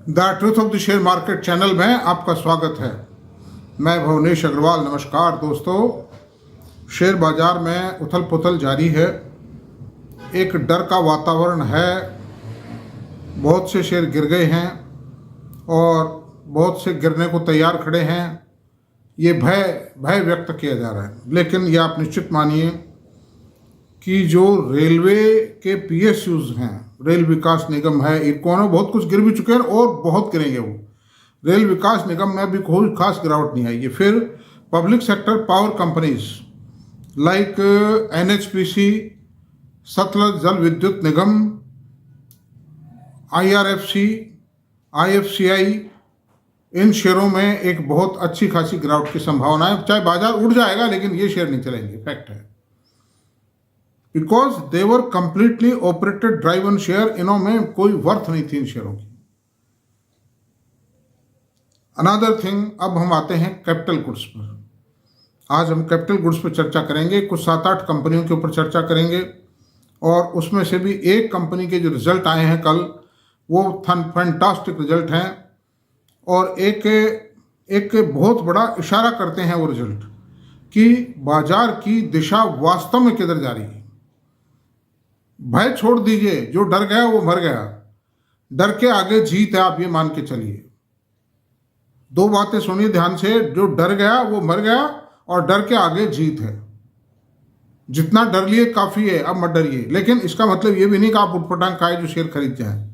The truth of the share market channel में आपका स्वागत है। मैं भुवनेश अग्रवाल। नमस्कार दोस्तों। शेयर बाजार में उथल पुथल जारी है, एक डर का वातावरण है। बहुत से शेयर गिर गए हैं और बहुत से गिरने को तैयार खड़े हैं। ये भय व्यक्त किया जा रहा है, लेकिन ये आप निश्चित मानिए कि जो रेलवे के PSUs हैं, रेल विकास निगम है, इकोनो बहुत कुछ गिर भी चुके हैं और बहुत गिरेंगे। वो रेल विकास निगम में भी कोई खास गिरावट नहीं आई है। फिर public sector power companies like NHPC, Sutlej जल विद्युत निगम, IRFC, IFCI, इन शेयरों में एक बहुत अच्छी खासी गिरावट की संभावना है। चाहे बाजार उड़ जाएगा लेकिन ये शेयर नहीं चलेंगे, फैक्ट है। Because they were completely operated driven share, इनमें कोई वर्थ नहीं थी इन शेयरों की। अनदर थिंग, अब हम आते हैं कैपिटल गुड्स पर। आज हम कैपिटल गुड्स पर चर्चा करेंगे। कुछ 7-8 कंपनियों के ऊपर चर्चा करेंगे और उसमें से भी एक कंपनी के जो रिजल्ट आए हैं कल, वो फैंटास्टिक रिजल्ट हैं और एक बहुत बड़ा इशारा करते हैं वो रिजल्ट कि बाजार की दिशा वास्तव में किधर जा रही है। भय छोड़ दीजिए, जो डर गया वो मर गया। डर के आगे जीत है, आप ये मान के चलिए। दो बातें सुनिए ध्यान से, जो डर गया वो मर गया और डर के आगे जीत है। जितना डर लिए काफी है, अब मत डरिए। लेकिन इसका मतलब ये भी नहीं कि आप उठपटांग खाए जो शेयर खरीद जाए।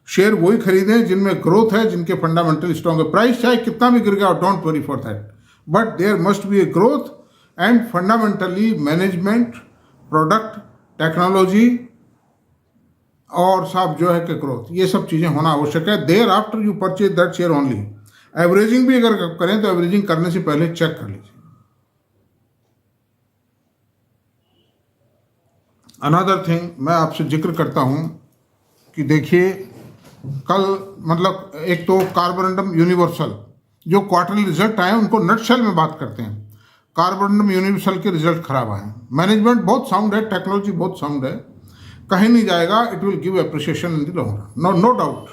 शेयर वही खरीदें जिनमें ग्रोथ है, जिनके फंडामेंटल स्ट्रॉन्ग है। प्राइस चाहे कितना भी गिर गया, don't worry for that, but there must be a growth and fundamentally management, product, technology और साहब जो है कि ग्रोथ, ये सब चीजें होना आवश्यक है। Thereafter you purchase that share only. Averaging भी अगर करें तो एवरेजिंग करने से पहले चेक कर लीजिए। अनदर थिंग मैं आपसे जिक्र करता हूं कि देखिए कल मतलब एक तो कार्बोरंडम यूनिवर्सल जो क्वार्टरली रिजल्ट आए उनको नटशेल में बात करते हैं। कार्बोरंडम यूनिवर्सल के रिजल्ट खराब आए। मैनेजमेंट बहुत साउंड है, टेक्नोलॉजी बहुत साउंड है, कहीं नहीं जाएगा। It will give appreciation in the long run, no doubt.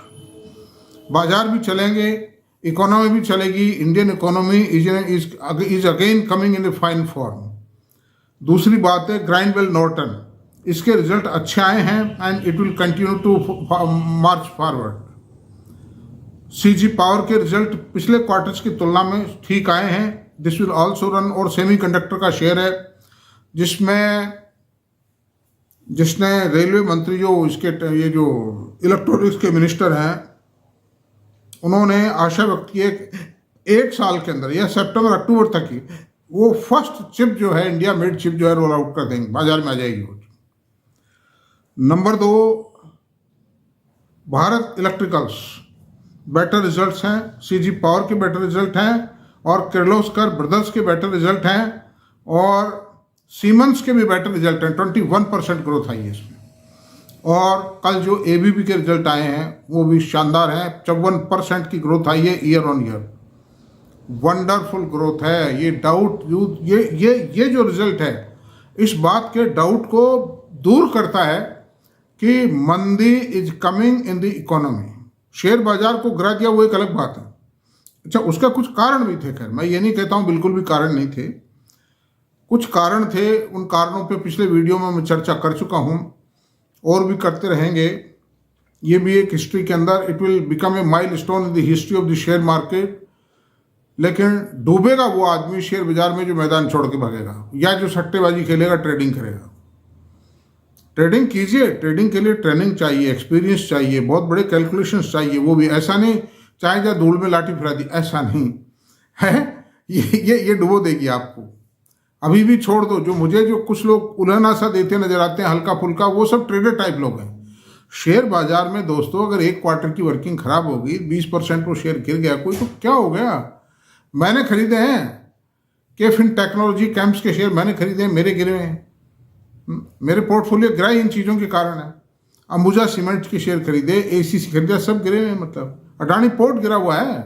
बाजार भी चलेंगे, इकोनॉमी भी चलेगी। Indian economy is again coming in the fine form. दूसरी बात है ग्राइंडवेल नॉर्टन, इसके रिजल्ट अच्छे आए हैं and it will continue to march forward. CG power के रिजल्ट पिछले क्वार्टर्स की तुलना में ठीक आए हैं। This will also run. और सेमीकंडक्टर का शेयर है जिसने रेलवे मंत्री जो इसके ये जो इलेक्ट्रॉनिक्स के मिनिस्टर हैं, उन्होंने आशा व्यक्त की है 1 साल के अंदर या सितंबर अक्टूबर तक ही वो फर्स्ट चिप जो है, इंडिया मेड चिप जो है, रोल आउट कर देंगे, बाजार में आ जाएगी वो। Number 2, Bharat electricals, better results हैं। CG पावर के बेटर रिजल्ट हैं और किर्लोस्कर ब्रदर्स के बेटर रिजल्ट हैं और सीमेंस के भी बेटर रिजल्ट हैं। 21% ग्रोथ आई है इसमें। और कल जो ABB के रिजल्ट आए हैं वो भी शानदार हैं। 54% की ग्रोथ आई है year on year. Wonderful growth है। ये डाउट ये जो रिजल्ट है इस बात के डाउट को दूर करता है कि मंदी is coming in the economy. Share बाजार को गिरा दिया वो एक अलग बात है। अच्छा, उसका कुछ कारण भी थे। खैर मैं ये नहीं कहता हूं बिल्कुल भी कारण नहीं थे, कुछ कारण थे। उन कारणों पे पिछले वीडियो में मैं चर्चा कर चुका हूं और भी करते रहेंगे। ये भी एक हिस्ट्री के अंदर it will become a milestone in the history of the share market. लेकिन डूबेगा वो आदमी शेयर बाजार में जो मैदान छोड़ के भागेगा या जो सट्टेबाजी खेलेगा, ट्रेडिंग करेगा। ट्रेडिंग कीजिए, ट्रेडिंग के लिए ट्रेनिंग चाहिए, एक्सपीरियंस चाहिए, बहुत बड़े कैलकुलेशंस चाहिए। वो भी ऐसा नहीं चाहे जा धूल में लाठी फिरा दी, ऐसा नहीं है। ये डुबो देगी आपको। अभी भी छोड़ दो। जो कुछ लोग उलहना सा देते नजर आते हैं हल्का फुल्का, वो सब ट्रेडर टाइप लोग हैं। शेयर बाजार में दोस्तों अगर 1 क्वार्टर की वर्किंग खराब होगी, 20% वो शेयर गिर गया कोई, तो क्या हो गया? मैंने खरीदे हैं केफिन टेक्नोलॉजी कैंप्स के शेयर, मैंने खरीदे हैं, मेरे गिरे हैं। मेरे पोर्टफोलियो गिरा इन चीज़ों के कारण है। अंबुजा सीमेंट के शेयर खरीदे, ACC खरीदा, सब गिरे हैं। मतलब अडानी पोर्ट गिरा हुआ है।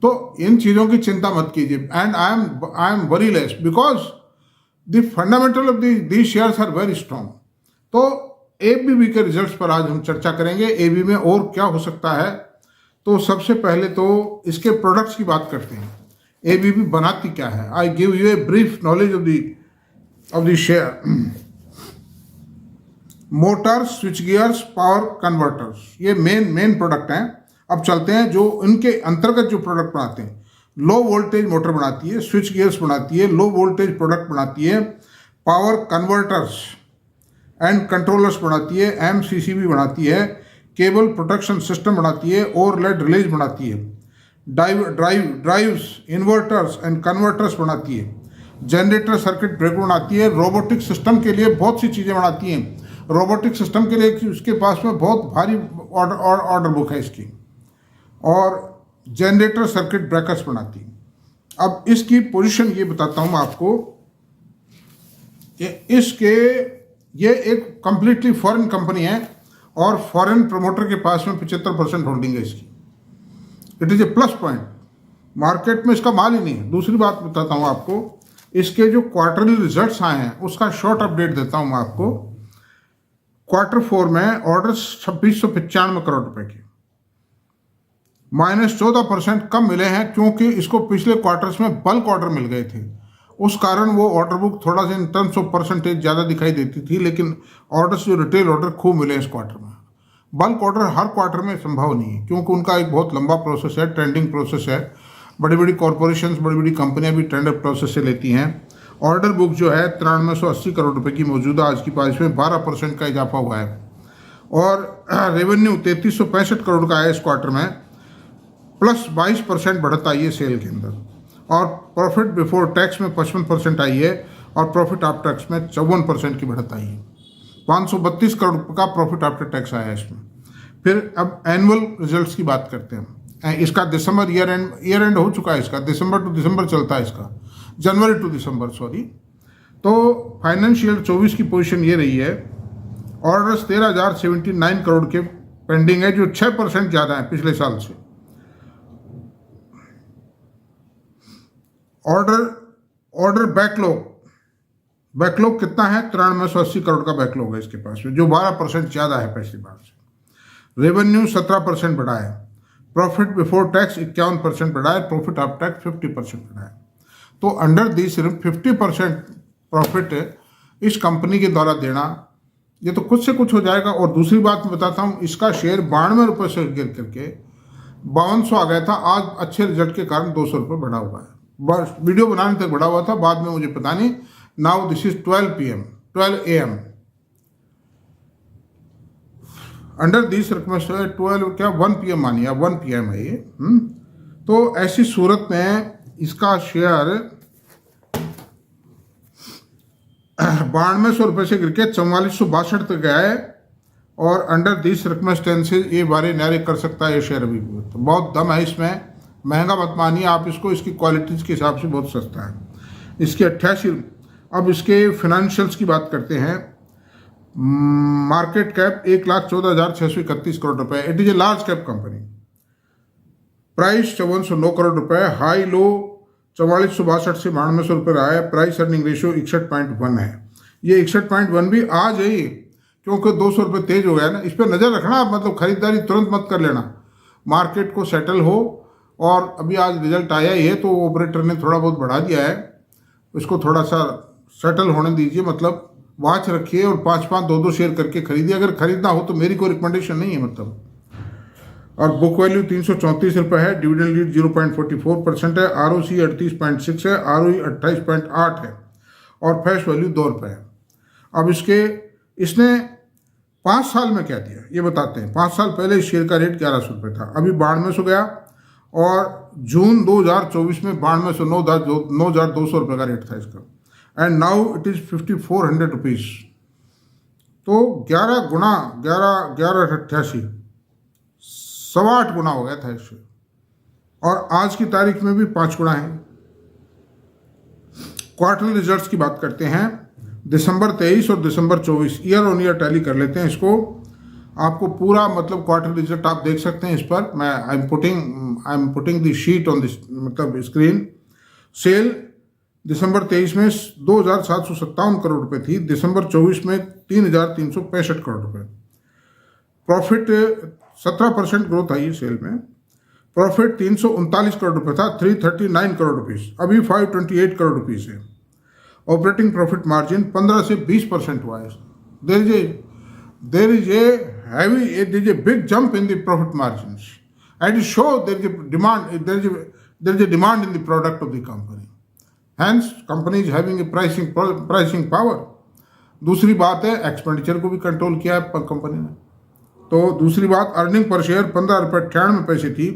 तो इन चीज़ों की चिंता मत कीजिए। And I am worry less because the fundamental of the shares are very strong. तो ABB के रिजल्ट्स पर आज हम चर्चा करेंगे। ABB में और क्या हो सकता है तो सबसे पहले तो इसके प्रोडक्ट्स की बात करते हैं। एबीबी बनाती क्या है? I give U a brief knowledge of the share. Motors, switch gears, power converters, ये मेन प्रोडक्ट हैं। अब चलते हैं जो इनके अंतर्गत जो प्रोडक्ट बनाते हैं। लो वोल्टेज मोटर बनाती है, स्विच गियर्स बनाती है, लो वोल्टेज प्रोडक्ट बनाती है, पावर कन्वर्टर्स एंड कंट्रोलर्स बनाती है, एमसीसीबी बनाती है, केबल प्रोटेक्शन सिस्टम बनाती है, ओवरलेड रिलेज बनाती है, ड्राइव्स, इन्वर्टर्स एंड कन्वर्टर्स बनाती है, जनरेटर सर्किट ब्रेकर बनाती है, रोबोटिक सिस्टम के लिए बहुत सी चीज़ें बनाती हैं। रोबोटिक सिस्टम के लिए उसके पास में बहुत भारी ऑर्डर बुक है इसकी, और जनरेटर सर्किट ब्रेकर्स बनाती है। अब इसकी पोजीशन ये बताता हूँ मैं आपको कि ये एक कंप्लीटली फॉरेन कंपनी है और फॉरेन प्रमोटर के पास में 75% होल्डिंग है इसकी। It is a plus point, market में इसका माल ही नहीं है। दूसरी बात बताता हूँ आपको, इसके जो क्वार्टरली रिजल्ट्स आए हैं उसका शॉर्ट अपडेट देता हूँ मैं आपको। Q4 में ऑर्डर्स 2695 करोड़ रुपए के, -14% कम मिले हैं, क्योंकि इसको पिछले क्वार्टर्स में बल्क ऑर्डर मिल गए थे। उस कारण वो ऑर्डर बुक थोड़ा सा इन टर्म्स ऑफ परसेंटेज ज़्यादा दिखाई देती थी, लेकिन ऑर्डर्स जो रिटेल ऑर्डर खूब मिले इस क्वार्टर में। बल्क ऑर्डर हर क्वार्टर में संभव नहीं है, क्योंकि उनका एक बहुत लंबा प्रोसेस है, टेंडरिंग प्रोसेस है। बड़ी बड़ी कॉरपोरेशंस, बड़ी बड़ी कंपनियां भी टेंडर प्रोसेस से लेती हैं। ऑर्डर बुक जो है 9380 करोड़ रुपए की मौजूदा आज की प्राइस में 12% का इजाफा हुआ है, और रेवेन्यू 3365 करोड़ का है इस क्वार्टर में, प्लस 22% बढ़त आई है सेल के अंदर, और प्रॉफिट बिफोर टैक्स में 55% आई है, और प्रॉफिट आफ्टर टैक्स में 54% की बढ़त आई है। 532 करोड़ रुपये का प्रॉफिट आफ्टर टैक्स आया है इसमें। फिर अब एनुअल रिजल्ट्स की बात करते हैं। इसका दिसंबर ईयर एंड हो चुका है इसका, दिसंबर टू दिसंबर चलता है इसका, जनवरी टू दिसंबर सॉरी। तो फाइनेंशियल 24 की पोजीशन ये रही है, ऑर्डर्स 13,079 करोड़ के पेंडिंग है, जो 6% ज़्यादा है पिछले साल से। ऑर्डर बैकलॉग कितना है? 9380 करोड़ का बैकलॉग है इसके पास में, जो 12% ज़्यादा है पिछली बार से। रेवेन्यू 17% बढ़ा है, प्रॉफिट बिफोर टैक्स 51% बढ़ा है, प्रॉफिट आफ्टर टैक्स 50% बढ़ा है। तो अंडर दी सिर्फ 50% प्रॉफिट इस कंपनी के द्वारा देना, ये तो कुछ से कुछ हो जाएगा। और दूसरी बात मैं बताता हूँ, इसका शेयर 92 रुपये से गिर करके 5200 आ गया था। आज अच्छे रिजल्ट के कारण 200 रुपये बढ़ा हुआ है। बस वीडियो बनाने तक बढ़ा हुआ था, बाद में मुझे पता नहीं। Now this is 12 AM। Under this request 1 PM मानिए, 1 PM है ये। तो ऐसी सूरत में इसका शेयर 9200 रुपये से गिर के 4462 तक गया है, और अंडर दिस सर्कमस्टेंसेज ये बारे नारे कर सकता है ये शेयर अभी भी। तो बहुत दम है इसमें, महंगा मत मानिए आप इसको, इसकी क्वालिटीज़ के हिसाब से बहुत सस्ता है। इसके 88। अब इसके फाइनेंशियल्स की बात करते हैं। मार्केट कैप 1,14,631 करोड़ रुपए, it is a large cap company. Price 5409 crore रुपए, हाई लो 4462 से 9200 रुपये रहा है। प्राइस अर्निंग रेशियो 61.1 है। ये 61.1 भी आज है, क्योंकि 200 रुपये तेज हो गया ना। इस पर नज़र रखना, मतलब खरीदारी तुरंत मत कर लेना, मार्केट को सेटल हो। और अभी आज रिजल्ट आया ही है, तो ऑपरेटर ने थोड़ा बहुत बढ़ा दिया है, इसको थोड़ा सा सेटल होने दीजिए, मतलब वॉच रखिए और 5-5, 2-2 शेयर करके खरीदिए। अगर खरीदना हो तो मेरी कोई रिकमेंडेशन नहीं है मतलब। और बुक वैल्यू 334 रुपये है, डिविडेंड यील्ड 0.44% है, ROC 38.6 है, ROE 28.8 है, और फेस वैल्यू 2 रुपये है। अब इसने 5 साल में क्या दिया ये बताते हैं। 5 साल पहले इस शेयर का रेट 1100 रुपये था, अभी 9200 गया, और जून 2024 में 92 से 9,200 रुपये का रेट था इसका, and now it is 5,400 rupees. तो 11 गुना 1188 8.25 गुना हो गया था इससे, और आज की तारीख में भी 5 गुना है। क्वार्टरली रिजल्ट्स की बात करते हैं। दिसंबर 23 और दिसंबर 24 ईयर ऑन ईयर टैली कर लेते हैं इसको। आपको पूरा मतलब क्वार्टर रिजल्ट आप देख सकते हैं इस पर। मैं I am putting the sheet on this मतलब स्क्रीन। सेल दिसंबर 23 में 2,757 करोड़ रुपए थी, दिसंबर 24 में 3,365 करोड़ रुपए। प्रॉफिट 17% ग्रोथ आई है सेल में। प्रॉफिट 339 करोड़ रुपए था, 339 करोड़ रुपीस, अभी 528 करोड़ रुपीस है। ऑपरेटिंग प्रॉफिट मार्जिन 15 से 20% हुआ है। there is a big jump in the profit margins, and it shows there is a demand in the product of the company. Hence, company is having a pricing power. दूसरी बात है expenditure को भी control किया है company ने। तो दूसरी बात, अर्निंग पर शेयर 15.98 थी,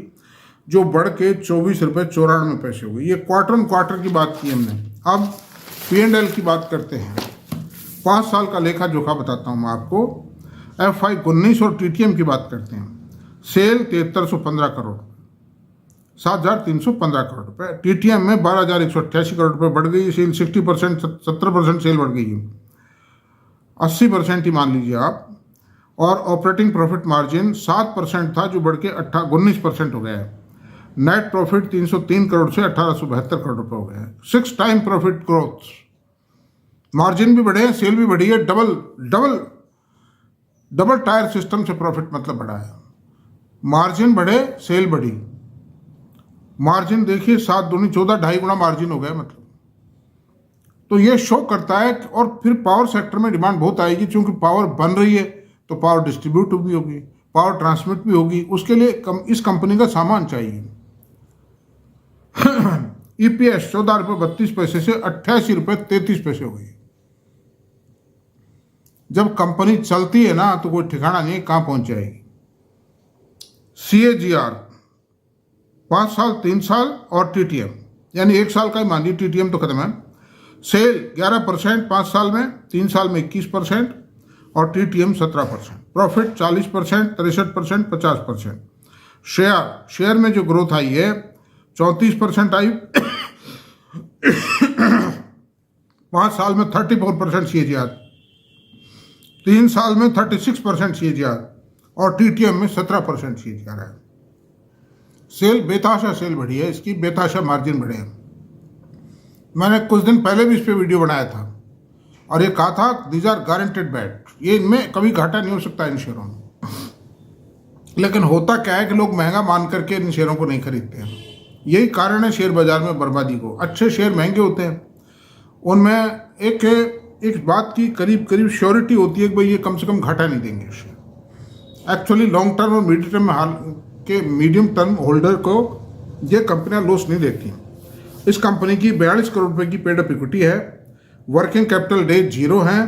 जो बढ़ के 24.94 हो गई। ये क्वार्टर की बात की हमने। अब P&L की बात करते हैं। 5 साल का लेखा जोखा बताता हूँ मैं आपको। FY 19 और TTM की बात करते हैं। सेल 7315 करोड़, 7315 करोड़ रुपए। TTM में 12188 करोड़ रुपए बढ़ गई सेल, 60%, 70% सेल बढ़ गई है, 80% ही मान लीजिए आप। और ऑपरेटिंग प्रॉफिट मार्जिन 7% था, जो बढ़ के 19% हो गया है। नेट प्रॉफिट 303 करोड़ से 1872 करोड़ रुपए हो गया है। 6 टाइम प्रॉफिट ग्रोथ, मार्जिन भी बढ़े हैं, सेल भी बढ़ी है, डबल टायर सिस्टम से प्रॉफिट मतलब बढ़ा है। मार्जिन बढ़े, सेल बढ़ी। मार्जिन देखिए 7 दूनी 14, 2.5 गुना मार्जिन हो गया मतलब। तो ये शो करता है। और फिर पावर सेक्टर में डिमांड बहुत आएगी, क्योंकि पावर बन रही है तो पावर डिस्ट्रीब्यूट भी होगी, पावर ट्रांसमिट भी होगी। उसके लिए इस कंपनी का सामान चाहिए। EPS 14.32 से 88.33 हो गई। जब कंपनी चलती है ना तो कोई ठिकाना नहीं कहां पहुंच जाएगी। CAGR 5 साल, 3 साल और TTM, यानी 1 साल का ही मान लीजिए, TTM तो खत्म है। सेल 11% 5 साल में, 3 साल में 21% और TTM 17%। प्रॉफिट 40%, 63%, 50%। शेयर में जो ग्रोथ आई है 34% आई। 5 साल में 34% CAGR, 3 साल में 36% CAGR और TTM में 17% CAGR है। सेल बेतहाशा सेल बढ़ी है इसकी, बेतहाशा मार्जिन बढ़े हैं। मैंने कुछ दिन पहले भी इस पे वीडियो बनाया था और ये कहा था दीज आर गारंटेड बैट, ये इनमें कभी घाटा नहीं हो सकता इन शेयरों में। लेकिन होता क्या है कि लोग महंगा मान करके इन शेयरों को नहीं खरीदते हैं। यही कारण है शेयर बाजार में बर्बादी को। अच्छे शेयर महंगे होते हैं, उनमें एक बात की करीब श्योरिटी होती है कि भाई ये कम से कम घाटा नहीं देंगे शेयर। एक्चुअली लॉन्ग टर्म और मीडियम टर्म होल्डर को ये कंपनियां लॉस नहीं देती। इस कंपनी की 42 करोड़ रुपए की पेड अप इक्विटी है, वर्किंग कैपिटल डेज 0 है,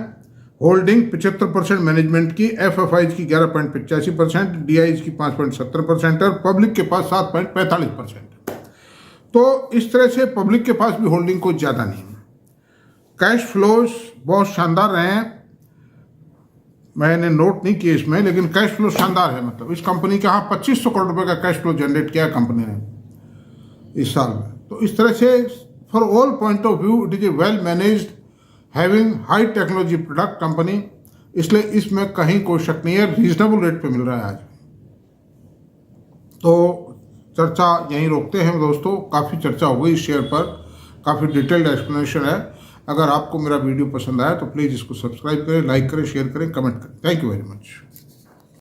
होल्डिंग 75% मैनेजमेंट की, FFIs की 11.85%, DIs की 5.70% और पब्लिक के पास 7.45%। तो इस तरह से पब्लिक के पास भी होल्डिंग कुछ ज़्यादा नहीं है। कैश फ्लोज बहुत शानदार रहे हैं, मैंने नोट नहीं किए इसमें, लेकिन कैश फ्लो शानदार है। मतलब इस कंपनी के यहाँ 2500 करोड़ रुपए का कैश फ्लो जनरेट किया है कंपनी ने इस साल में। तो इस तरह से for all point of view it is a well managed having high technology product company, इसलिए इसमें कहीं कोई शक नहीं है, रीजनेबल रेट पे मिल रहा है आज। तो चर्चा यहीं रोकते हैं दोस्तों, काफ़ी चर्चा हो गई इस शेयर पर, काफ़ी डिटेल्ड एक्सप्लेनेशन है। अगर आपको मेरा वीडियो पसंद आया तो प्लीज़ इसको सब्सक्राइब करें, लाइक करें, शेयर करें, कमेंट करें। Thank you very much.